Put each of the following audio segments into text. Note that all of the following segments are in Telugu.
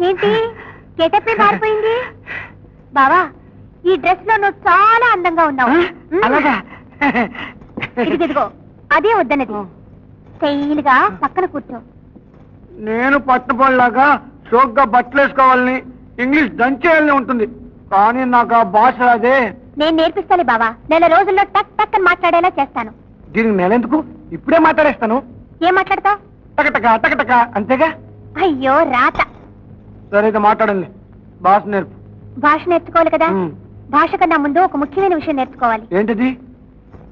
ఏంటి గెటప్ మారిపోయింది? బావా, ఈ డ్రెస్ లో నువ్వు చాలా అందంగా ఉన్నావు. అలాగా? ఇదిగో అదే వద్దన్నది. స్టైల్ గా పక్కన కూర్చో. నేను పట్టపడిలాగా షోక్గా బట్టలు వేసుకోవాలని, ఇంగ్లీష్ దంచేయాలని ఉంటుంది, కానీ నాకు ఆ భాష అదే. నేను నేర్పిస్తాను బావా. నెల రోజుల్లో టక్ టక్ అని మాట్లాడేలా చేస్తాను. దీనికి నెలెందుకు, ఇప్పుడే మాట్లాడేస్తాను. ఏం మాట్లాడతావు? టకటక టకటక అంతేగా. అయ్యో రాత. సరే అయితే మాట్లాడండి, భాష నేర్పు. భాష నేర్చుకోవాలి కదా. భాష కన్నా ముందు ఒక ముఖ్యమైన విషయం నేర్చుకోవాలి. ఏంటిది?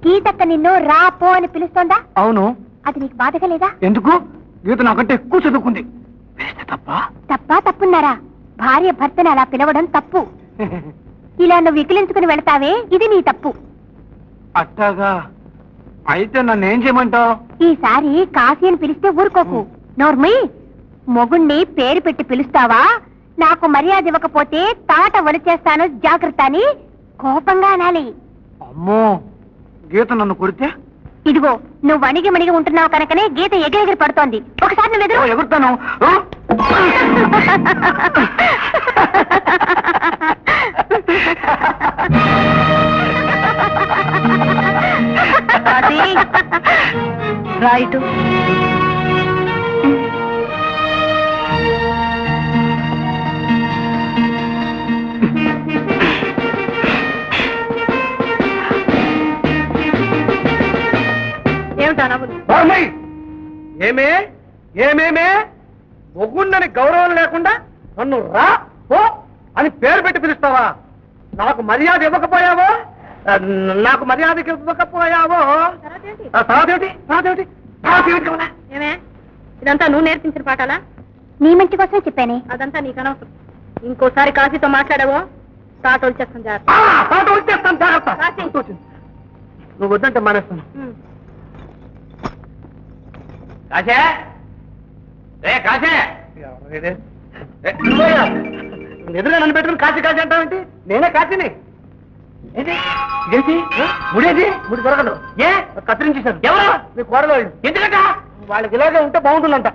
గీతక్క నిన్ను రా పో అని పిలుస్తోందా? అవును. అది నీకు బాధగా లేదా? ఎందుకు? గీత నాకంటే ఎక్కువ చదువుకుంది. తప్పున్నారా? భార్య భర్తని అలా పిలవడం తప్పు. ఇలా నువ్వు వికిలించుకుని వెళతావే, ఇది నీ తప్పు. అట్టాగా? అయితే నన్ను ఏం చేయమంటావు? ఈసారి కాశీ అని పిలిస్తే ఊరుకోకు. నోర్మి, మొగుణ్ణి పేరు పెట్టి పిలుస్తావా? నాకు మర్యాద ఇవ్వకపోతే తాట వలిచేస్తాను, జాగ్రత్త అని కోపంగా అనాలి. అమ్మో, గీత నన్ను కొడితే? ఇదిగో నువ్వు వణిగి మణిగి ఉంటున్నావు కనుకనే గీత ఎగిరెగిరి పడుతోంది. ఒకసారి నువ్వు ఎదురు. ఎగురుతాను. రైట్. ఏమిటా నవ్వులు? ఏమే ఏమేమే మొగుండని గౌరవం లేకుండా నన్ను రా పో అని పేరు పెట్టి పిలుస్తావా? నాకు మర్యాద ఇవ్వకపోయావో ఏమే, ఇదంతా నువ్వు నేర్పించిన పాఠాలా? నీ మంచి కోసమే చెప్పానే. అదంతా నీకు అనవసరం. ఇంకోసారి కాశీతో మాట్లాడావో తాట వచ్చేస్తాను జాగ్రత్త. నువ్వు వద్దంటే మానేస్తాను. కాశే, రే కాశే, ఎదురుగా నన్ను పెట్టుకుని కాశీ కాశీ అంటావేంటి? నేనే కాశీని. ఇదేంటి? ముడేది? ముడి దొరకదు. ఏ కత్తిరించేశారు? ఎవరు? మీ కోడలు. ఎందుకంట? వాళ్ళకి ఇలాగే ఉంటే బాగుంటుందంట.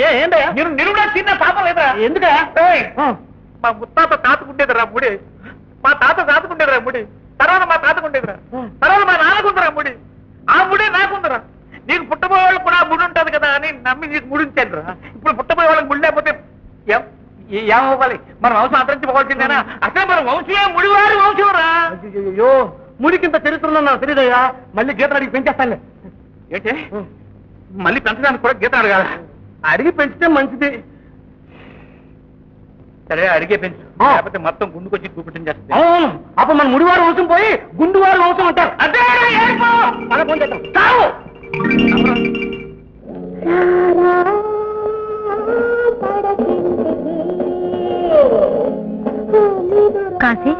ఏంటయ్యా మీరు చిన్న పాపం లేదా? ఎందుకా? మా ముత్తాత తాతకుండేదిరా ముడి, మా తాత తాతకుండేదిరా ముడి, తర్వాత మా తాతకుండేదిరా, తర్వాత మా నాన్నకుందరా ముడి, ఆ ముడే నాకుందరా. నీకు పుట్టబోయే వాళ్ళకి కూడా ముడి ఉంటది కదా అని నమ్మి నీకు ముడి ఉంచాను రా. ఇప్పుడు పుట్టబోయే వాళ్ళకి ముడి లేకపోతే ఏమవ్వాలి? మన వంశం అంతరించిపోవాల్సిందేనా? అసలు మన వంశమే ముడివారి వంశం రా. అయ్యో, ముడికింత చరిత్రలో నాకు తెలియదయ్యా. మళ్ళీ గీత అడిగి పెంచేస్తానులే. ఏంటి మళ్ళీ పెంచడానికి కూడా గీత అడగాల? అడిగి పెంచితే మంచిది. సరే అడిగే పెంచు, లేకపోతే మొత్తం గుండుకొచ్చి గుప్పిటం చేస్తుంది. అవును, అప్పుడు మన ముడివారి వంశం పోయి గుండువారి వంశం అంటారు. అదే మన ఫోన్ చేద్దాం. చావు. కాశీ,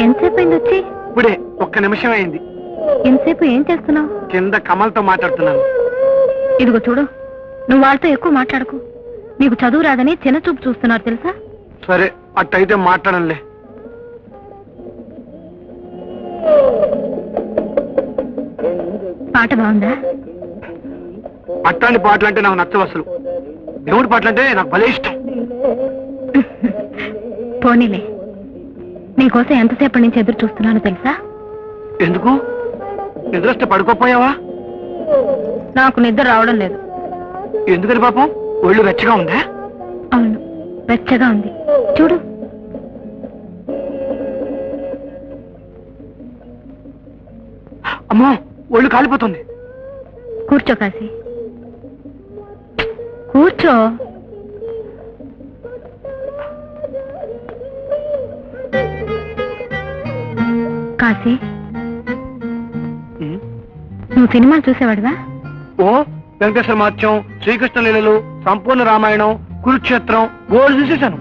ఎంతసేపు అయింది వచ్చి? ఇప్పుడే 1 నిమిషం అయింది. ఎంతసేపు ఏం చేస్తున్నావు? కింద కమల్తో మాట్లాడుతున్నాను. ఇదిగో చూడు, నువ్వు వాళ్ళతో ఎక్కువ మాట్లాడకు. నీకు చదువు రాదని చిన్న చూపు చూస్తున్నారు తెలుసా? సరే, అట్టయితే మాట్లాడంలే. పాట బాగుందా? అట్లాంటి పాటలు అంటే నాకు నచ్చవు అసలు. దేవుడి పాటలు అంటే నాకు భలే ఇష్టం. పోనీలే, నీకోసం ఎంతసేపటి నుంచి ఎదురు చూస్తున్నానో తెలుసా? ఎందుకు? నిద్రొస్తే పడుకోపోయావా? నాకు నిద్ర రావడం లేదు. ఎందుకని పాపం? ఒళ్ళు వెచ్చగా ఉందా? అవును, వెచ్చగా ఉంది. చూడు. అమ్మో, ఒళ్ళు కాలిపోతుంది. కూర్చో కాశీ, కూర్చో. కాశీ, నువ్వు సినిమాలు చూసేవాడివా? ఓ, వెంకటేశ్వర మహత్యం, శ్రీకృష్ణ లీలలు, సంపూర్ణ రామాయణం, కురుక్షేత్రం గోల్డ్ చూసేశాను.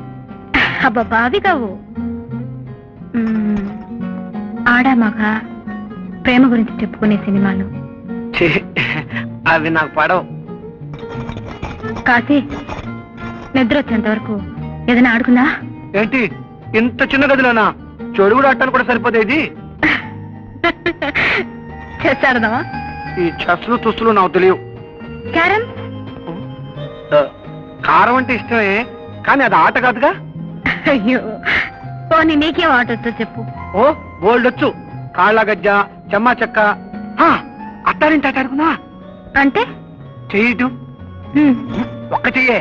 అబ్బా, అవి కావు. ఆడా మగ ప్రేమ గురించి చెప్పుకునే సినిమాలు. అవి నాకు పడవు. కాశీ, నిద్ర వచ్చేంత వరకు ఏదైనా ఆడుకుందా? ఏంటి ఇంత చిన్న గదిలోనా? చెడుగుడు ఆడటానికి కూడా సరిపోతేది. చేస్తాడదావా? ఈ చెస్లు తుస్తులు నాకు తెలియవు. క్యారమ్? కారం అంటే ఇష్టమే, కానీ అది ఆట కాదుగా. అయ్యో పోనీ నీకేం ఆట వచ్చో చెప్పు. ఓ బోల్డ్ వచ్చు. కాళ్ళ గజ్జ, చెమ్మా చెక్క. అత్తారింటి ఆట ఆడుకున్నా. అంటే చెయ్యటం ఒక్క చెయ్యే.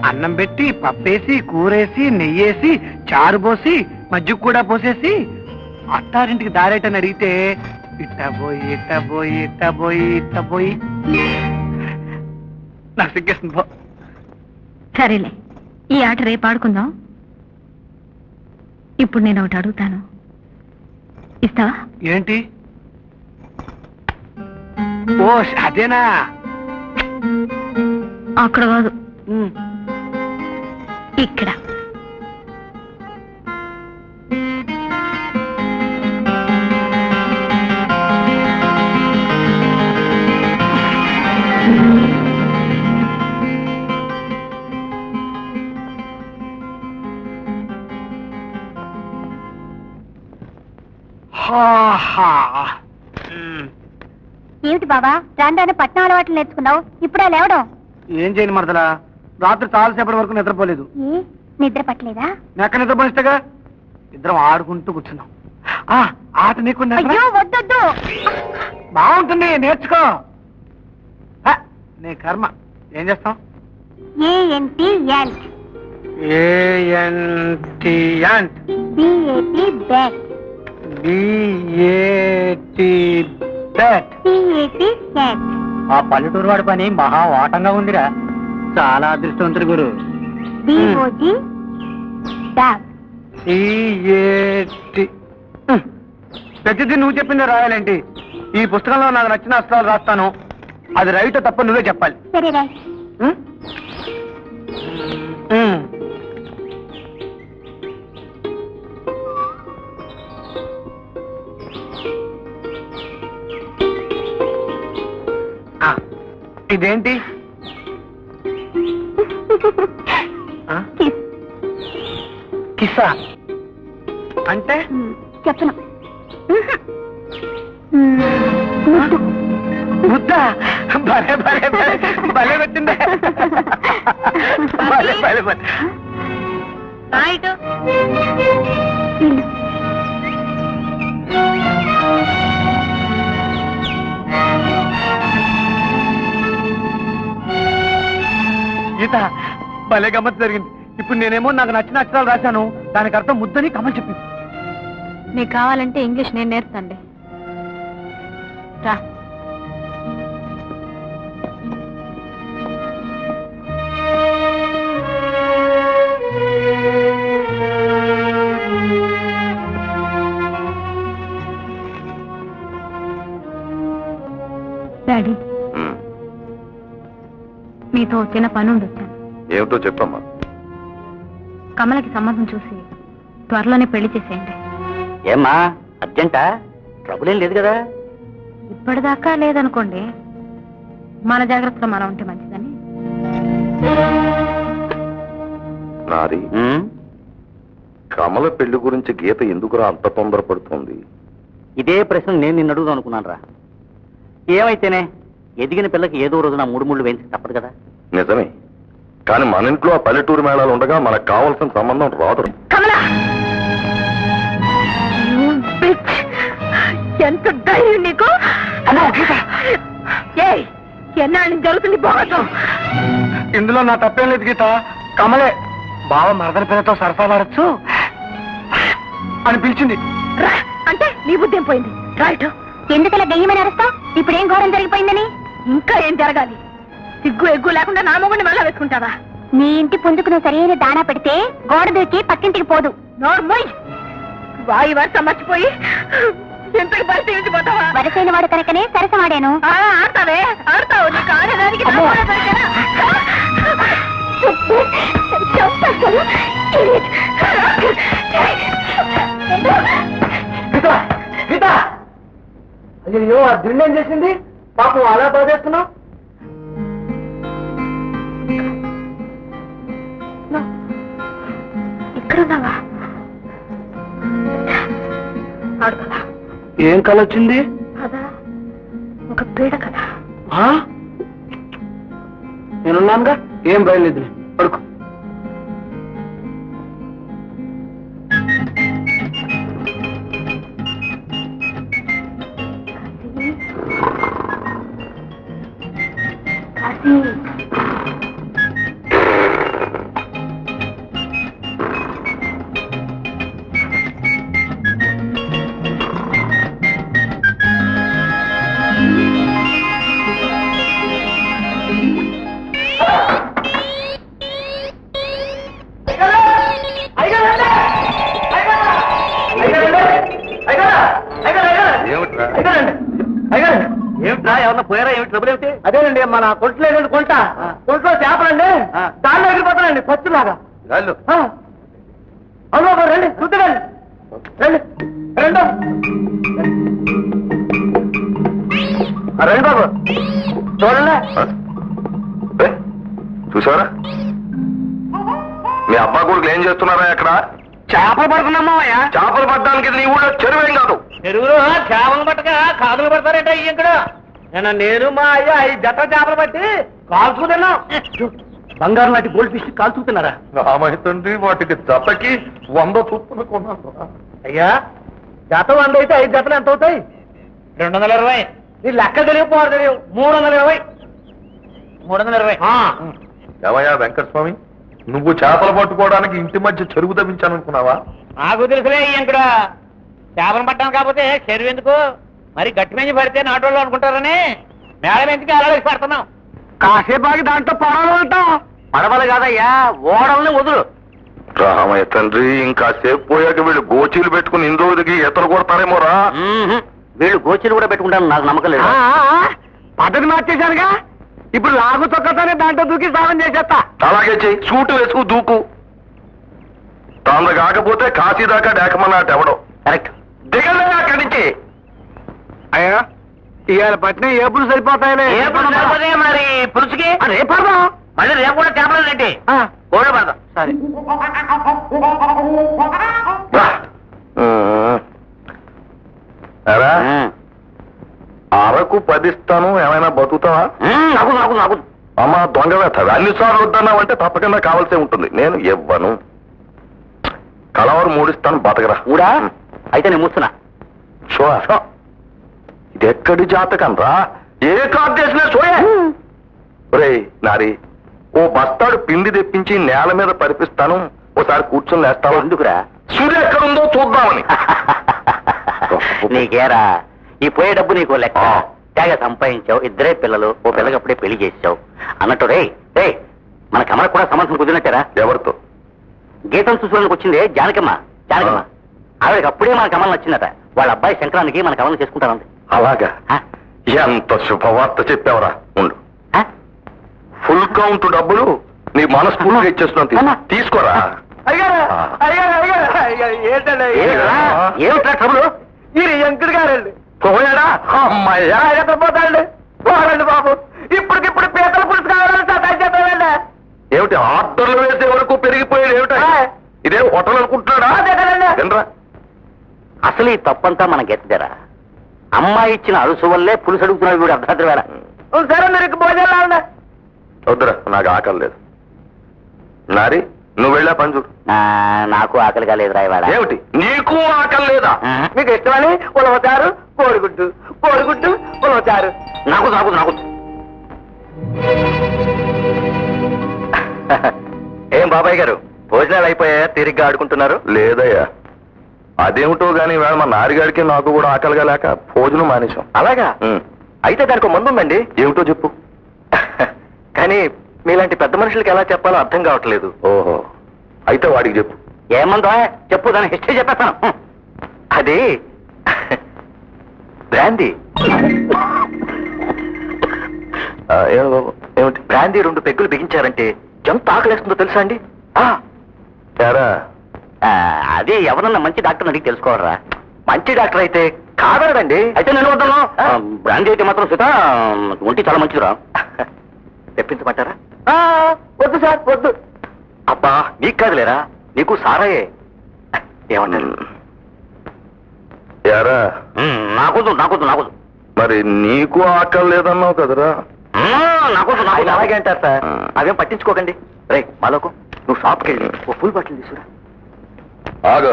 అన్నం పెట్టి పప్పేసి కూరేసి నెయ్యేసి చారు పోసి మజ్జిగ కూడా పోసేసి అత్తారింటికి దారేటని అడిగితే ఇట్టబోయి ఇట్టబోయి ఇట్టబోయి ఇట్టబోయి నాకు సిగ్గేస్తుంది పో. సరేలే ఈ ఆట రేపు ఆడుకుందాం. ఇప్పుడు నేను ఒకటి అడుగుతాను, ఇస్తావా? ఏంటి? ఓ అదేనా? అక్కడ కాదు, ఇక్కడ. ఏమిటి బాబా రాను పట్నం అలవాట్లు నేర్చుకున్నావు, ఇప్పుడే లేవడం? ఏం చేయను మరదలా, రాత్రి చాలాసేపటి వరకు నిద్రపోలేదు. నిద్ర పట్టలేదా? నెక్క నిద్రపోనిస్తాగా. ఇద్దరం ఆడుకుంటూ కూర్చున్నాం. ఆట నీకు వద్దొద్దు, బాగుంటుంది, నేర్చుకో. నీ కర్మ. ఏం చేస్తాం? ఏంటి యాంట్, ఏంటి ant, BAT bat, BAT bat, CAT cat. ఆ పల్లెటూరు వాడి పని మహా ఓటంగా ఉందిరా. చాలా అదృష్టవంతుడు గురు. బిఓజి డాగ్, సిఏటి. ప్రతిదీ నువ్వు చెప్పిందే రాయాలేంటి? ఈ పుస్తకంలో నాకు నచ్చిన అక్షరాలు రాస్తాను, అది రైట్ తప్ప నువ్వే చెప్పాలి. సరే రైట్. ఇదేంటి? కిస్సా అంటే? చెప్పను. ముద్ద. భలే భలే భలే భలే వచ్చిందే. భలే భలే భలే. గీత భలే గమ్మత్ జరిగింది. ఇప్పుడు నేనేమో నాకు నచ్చిన అక్షరాలు రాశాను, దానికి అర్థం ముద్దని కమల్ చెప్పింది. నీకు కావాలంటే ఇంగ్లీష్ నేను నేర్పుతాండి, రా. డాడీ, మీతో చిన్న పని ఉండొచ్చాను. ఏమిటో చెప్పమ్మా. కమలకి సంబంధం చూసి త్వరలోనే పెళ్లి చేసేయండి. ఏమ్మా అర్జెంటా? ట్రబుల్ ఏం లేదు కదా? ఇప్పటిదాకా లేదనుకోండి, మన జాగ్రత్తలో మనం ఉంటే మంచిదని. నాది కమల పెళ్లి గురించి గీత ఎందుకురా అంత తొందరపడుతుంది? ఇదే ప్రశ్న నేను నిన్ను అడుగుదాం అనుకున్నాను రా. ఏమైతేనే ఎదిగిన పిల్లకి ఏదో రోజున మూడు ముళ్ళు వేయించి తప్పదు కదా. నిజమే, కానీ మన ఇంట్లో ఆ పల్లెటూరు మేళాలు ఉండగా మనకు కావాల్సిన సంబంధం రాదు. ఎంత ధైర్యం నీకు! ఎన్నాళ్ళు జరుగుతుంది పోగొట్టం. ఇందులో నా తప్పేం లేదు గీత. కమలే బావ మరదల పిల్లతో సరసాలాడచ్చు అని పిలిచింది. అంటే నీ బుద్ధి ఏం పోయింది? రైట్. ఎందుకలా దెయ్యమని అరుస్తావు? ఇప్పుడేం ఘోరం జరిగిపోయిందని? ఇంకా ఏం జరగాలి? సిగ్గు ఎగ్గు లేకుండా నా మొగుడిని మళ్ళా వేసుకుంటావా? నీ ఇంటి పొందుకు నువ్వు సరైన దానా పెడితే గోడ దూకి పక్కింటికి పోదు. నోర్మోయ్, వాయి వరుస మర్చిపోయి ఎంతకు పరిశీలించిపోతావా? వరసైన వాడు కనుకనే సరసమాడాను. ఆడతావే, ఆడతావు. నీకు ఆడడానికి అయ్యో ఆ దిండు ఏం చేసింది పాపం? అలా బాధేస్తున్నావు. ఇక్కడున్నావా? ఏం కళ వచ్చింది? కదా ఒక పీడ కదా. నేనున్నానుగా, ఏం బయలుదేదు. పడుకో. కాశీ ఏమిట్రా ఏమన్నా పోయారా ఏమిటి డబ్బులు ఏమిటి? అదేనండి మన కొట్లేదండి కొంట కొంట్లో చేపలండి దాంట్లో ఎగిరిపోతానండి పచ్చులాగా గాళ్ళు. అవును బాబు, రండి చూద్దండి రండి రండి రండి బాబు చూడండి. ఏ? చూసారా మీ అబ్బా కొడుకులు ఏం చేస్తున్నారా అక్కడ? చేపలు పడుతున్నామా చేపలు పట్టడానికి నీ ఊళ్ళో చెరువేం కాదు. చెరువులో చేపలు పట్టక కాదులు పడతారంట ఇక్కడ. నేను మా అయ్య 5 జత చేపలు పట్టి కాల్చుకున్నాం. బంగారు లాంటి గోల్డ్ ఫిష్ కాల్చుతున్నారా? రామయ్య తండ్రి వాటికి జతకి 100 చొప్పున కొన్నాను. అయ్యా జత 100 అయితే 5 జతలు ఎంత అవుతాయి? 220. నీ లెక్క తెలియకపోవాలి తెలియవు. 320. 320. ఏమయ్యా వెంకటస్వామి, నువ్వు చేపలు పట్టుకోవడానికి ఇంటి మధ్య చెరువు తవ్వించానుకున్నావా? నాకు తెలుసులే ఇక్కడ చేపలు పట్టాను కాకపోతే చెరువు ఎందుకు మరి గట్టి మంచి పడితే నాటోళ్ళు అనుకుంటారని మేడం ఎందుకు అలాగే పడుతున్నాం. కాసేపు ఆగి దాంట్లో పడవలు ఉంటాం. పడవలు కాదయ్యా, ఓడల్ని వదులు. రామయ్య తండ్రి, ఇంకా సేపు పోయాక వీళ్ళు గోచీలు పెట్టుకుని ఇందోదికి ఎత్తలు కొడతారేమోరా. వీళ్ళు గోచీలు కూడా పెట్టుకుంటాను, నాకు నమ్మకం లేదు. పద్ధతి మార్చేశానుగా, ఇప్పుడు లాగు తొక్కతోనే దాంట్లో దూకి స్నానం చేసేస్తా. అలాగే చెయ్యి, సూటు వేసుకు దూకు. తాను కాకపోతే కాశీ దాకా డేకమన్నట్టు ఎవడో. కరెక్ట్. దిగలే అక్కడి నుంచి. అయ్యా ఇవాళ పట్టిన ఏపులు సరిపోతాయనే. మరి పులుసుకి రేపు పడదాం. మళ్ళీ రేపు కూడా చేపలు ఏంటి కోళ్ళు పడదాం. సరే. ఎరా అరకు 10 ఇస్తాను, ఏమైనా బతుకుతావా? అమ్మా దొంగ వేస్తాడు. అన్నిసార్లు వద్దన్నావంటే తప్పకుండా కావాల్సి ఉంటుంది. నేను ఇవ్వను. కలవరు 3 ఇస్తాను, బతకరా. ఊడా అయితే నేను మూస్తున్నా. షో ఇది ఎక్కడి జాతకం రా? ఏ కార్డు చేసినా షోయే. రే నారి, ఓ బస్తాడు పిండి తెప్పించి నేల మీద పరిపిస్తాను, ఓసారి కూర్చొని లేస్తావా? ఎందుకురా? సూర్య ఎక్కడుందో చూద్దామని. నీకేరా ఈ పోయే డబ్బు నీకు లెక్క. తెగ సంపాదించావు, 2 పిల్లలు, ఓ పిల్లకి అప్పుడే పెళ్లి చేసావు అన్నట్టు. రే రే మన కమల కూడా సమస్యను కుదిరినట్టారా? ఎవరితో? గీతం చూసుకోవడానికి వచ్చింది జానకమ్మ. జానకమ్మ ఆవిడకి అప్పుడే మన కమల నచ్చిందట. వాళ్ళ అబ్బాయి శంకరానికి మన కమలను చేసుకుంటానంది. అలాగా? ఎంత శుభవార్త చెప్పావరా. ఉండు, ఫుల్ కౌంట్ డబ్బులు నీ మనస్ఫూర్తిగా ఇచ్చేస్తున్నాను, తీసుకోరా. ఏమిట్రా ట్రబులు? ఈ వెంకట్ గారండి పోయాడా? అమ్మాయ్యా పోతాండి. పోరండి బాబు, ఇప్పటికిప్పుడు పీతల పులుసు కావాలని సతాయిస్తాడండి. ఏమిటి ఆర్డర్లు వేసే వరకు పెరిగిపోయాడు ఏమిటా? ఇదే హోటల్ అనుకుంటున్నాడా? వినరా, అసలు ఈ తప్పంతా మన గెత్తదరా. అమ్మాయి ఇచ్చిన అరుసు వల్లే పులుసు అడుగుతున్నాడు వీడు అర్ధరాత్రి వేళ. సరే మీరు భోజనాలు వద్దురా, నాకు ఆకలి లేదు. నారి, నువ్వు వెళ్ళా పని చూడు. నాకు ఆకలిగా లేదు రాయవాడ. ఏమిటి నీకు ఆకలి లేదా? మీకు ఇష్టమని ఉలవచారు, కోడిగుడ్డు, కోడిగుడ్డు ఉలవచారు. నాకు నాకు నాకు ఏం బాబాయ్ గారు, భోజనాలు అయిపోయా? తిరిగ్గా ఆడుకుంటున్నారు? లేదయ్యా. అదేమిటో గాని వేళ మా నారిగాడికి నాకు కూడా ఆకలిగా లేక భోజనం మానేశాం. అలాగా? అయితే దానికి మందు ఉందండి. ఏమిటో చెప్పు. కానీ మీలాంటి పెద్ద మనుషులకి ఎలా చెప్పాలో అర్థం కావట్లేదు. ఓహో, అయితే వాడికి చెప్పు. ఏమందో చెప్పు, దాని హిస్టరీ చెప్పేస్తాను. అది బ్రాందీ. ఏమిటి? బ్రాందీ 2 పెగ్గులు బిగించారంటే ఎంత ఆకలేస్తుందో తెలుసా అండి? సరే, అది ఎవరన్నా మంచి డాక్టర్ అడిగి తెలుసుకోవాలరా. మంచి డాక్టర్ అయితే కాదనదండి. అయితే నేను వద్దాను. బ్రాందీ అయితే మాత్రం సీత ఒంటి చాలా మంచిదిరా. తెప్పించమంటారా? వద్దు సార్, వద్దు. అబ్బా నీకు కాదులేరా, నీకు సారాయే. ఏమన్నారు? యారా నాకొద్దు నాకొద్దు నాకొద్దు. మరి నీకు ఆకలి లేదన్నావు కదరా? నాకొద్దు నాకు అలాగే అంటారు సార్. అవేం పట్టించుకోకండి. రే మాలోకు, నువ్వు షాప్కి వెళ్ళి ఓ ఫుల్ బాటిల్ తీసుకురా. ఆగ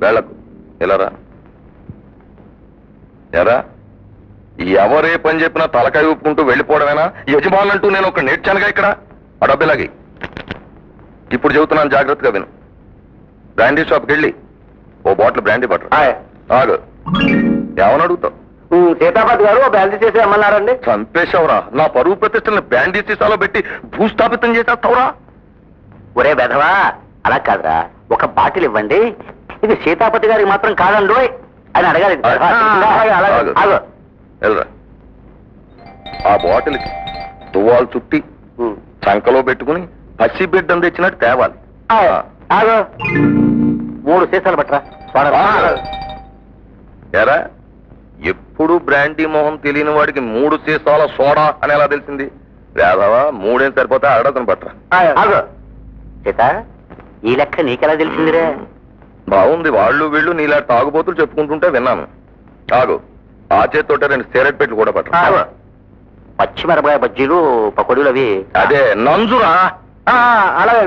వేళకు ఎలారా? ఎరా ఎవరే పని చెప్పినా తలకాయ ఊపుకుంటూ వెళ్ళిపోవడమేనా? యజమానులంటూ నేను ఒక నేర్చానుగా ఇక్కడ. ఆ డబ్బిలాగి ఇప్పుడు చెబుతున్నాను, జాగ్రత్తగా విను. బ్రాండీ షాప్కి వెళ్ళి ఓ బాటిల్ బ్రాండీ పట్టరు. ఆగు, ఏమని అడుగుతావు? సీతాపతి గారు బ్యాలెన్స్ చేసి అమ్మన్నారండి. చంపేశావురా, నా పరువు ప్రతిష్టలను బ్రాండీ సీసాలో పెట్టి భూస్థాపితం చేసేస్తావురా. ఒరే బెధవా, అలా కాదురా, ఒక బాటిల్ ఇవ్వండి, ఇది సీతాపతి గారికి మాత్రం కాదండి అని అడగాలి. ఆగు, వెళ్ళరా. ఆ బాటిల్ తువ్వాలు చుట్టి చంకలో పెట్టుకుని పసి బిడ్డను తెచ్చినట్టు తేవాలి. ఆగు, 3 సీసాలు పట్టరా. ఎరా, ఎప్పుడు బ్రాండీ మొహం తెలియని వాడికి 3 సీసాల సోడా అని ఎలా తెలిసింది? వేదవా, 3 సరిపోతే అడగతను పట్టరా. ఆగు సీత, ఈ లెక్క నీకెలా తెలిసిందిరే? బాగుంది, వాళ్ళు వీళ్ళు నీలా తాగుబోతులు చెప్పుకుంటుంటే విన్నాను. ఆగు, ఆ చేతితోటే 2 సిగరెట్ పెట్లు కూడా పట్టరా. పచ్చిమిరపకాయ బజ్జీలు పకోడీలు అవి అదే నంజురా. అలాగే